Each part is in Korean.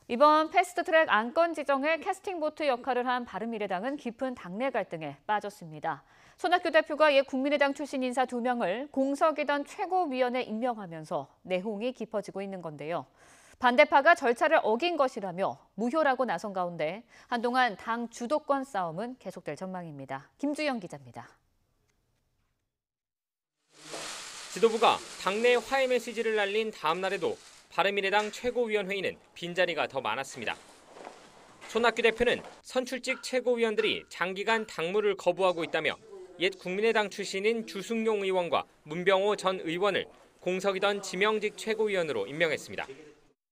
이번 패스트트랙 안건 지정에 캐스팅보트 역할을 한 바른미래당은 깊은 당내 갈등에 빠졌습니다. 손학규 대표가 옛 국민의당 출신 인사 2명을 공석이던 최고위원에 임명하면서 내홍이 깊어지고 있는 건데요. 반대파가 절차를 어긴 것이라며 무효라고 나선 가운데 한동안 당 주도권 싸움은 계속될 전망입니다. 김주영 기자입니다. 지도부가 당내 화해 메시지를 날린 다음 날에도 바른미래당 최고위원회의는 빈자리가 더 많았습니다. 손학규 대표는 선출직 최고위원들이 장기간 당무를 거부하고 있다며 옛 국민의당 출신인 주승용 의원과 문병호 전 의원을 공석이던 지명직 최고위원으로 임명했습니다.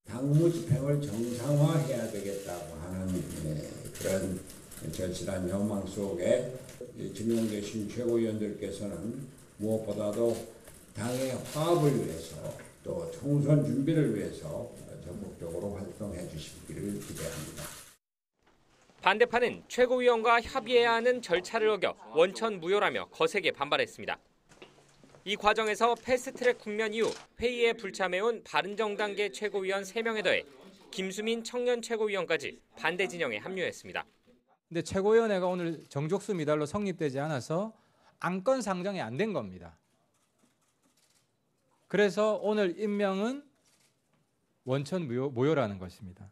당무 집행을 정상화해야 되겠다고 하는 그런 절실한 현망 속에 지명되신 최고위원들께서는 무엇보다도 당의 화합을 위해서 또 총선 준비를 위해서 적극적으로 활동해 주시기를 기대합니다. 반대파는 최고위원과 협의해야 하는 절차를 어겨 원천 무효라며 거세게 반발했습니다. 이 과정에서 패스트트랙 국면 이후 회의에 불참해온 바른정당계 최고위원 3명에 더해 김수민 청년 최고위원까지 반대 진영에 합류했습니다. 근데 최고위원회가 오늘 정족수 미달로 성립되지 않아서 안건 상정이 안 된 겁니다. 그래서 오늘 임명은 원천 무효라는 것입니다.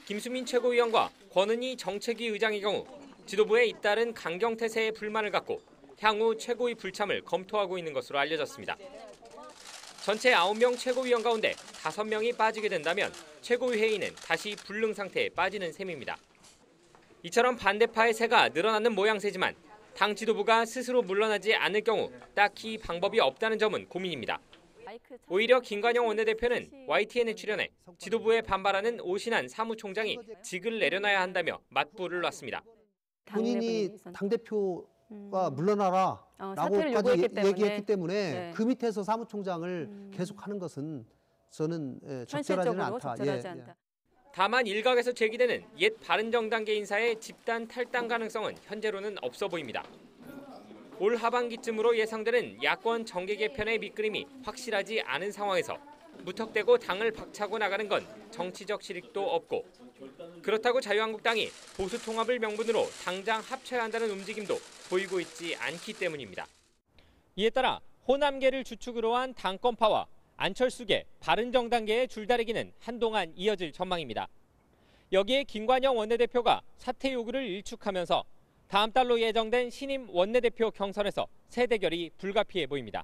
김수민 최고위원과 권은희 정책위 의장의 경우 지도부에 잇따른 강경태세에 불만을 갖고 향후 최고위 불참을 검토하고 있는 것으로 알려졌습니다. 전체 9명 최고위원 가운데 5명이 빠지게 된다면 최고위 회의는 다시 불능 상태에 빠지는 셈입니다. 이처럼 반대파의 세가 늘어나는 모양새지만 당 지도부가 스스로 물러나지 않을 경우 딱히 방법이 없다는 점은 고민입니다. 오히려 김관영 원내대표는 YTN에 출연해 지도부에 반발하는 오신환 사무총장이 직을 내려놔야 한다며 맞불을 놨습니다. 본인이 당대표가 물러나라라고까지 얘기했기 때문에 네. 그 밑에서 사무총장을 계속하는 것은 저는 적절하지는 않다. 예. 다만 일각에서 제기되는 옛 바른정당계 인사의 집단 탈당 가능성은 현재로는 없어 보입니다. 올 하반기쯤으로 예상되는 야권 정계 개편의 밑그림이 확실하지 않은 상황에서 무턱대고 당을 박차고 나가는 건 정치적 실익도 없고 그렇다고 자유한국당이 보수 통합을 명분으로 당장 합쳐야 한다는 움직임도 보이고 있지 않기 때문입니다. 이에 따라 호남계를 주축으로 한 당권파와 안철수계, 바른정당계의 줄다리기는 한동안 이어질 전망입니다. 여기에 김관영 원내대표가 사퇴 요구를 일축하면서 다음 달로 예정된 신임 원내대표 경선에서 새 대결이 불가피해 보입니다.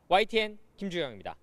YTN 김주영입니다.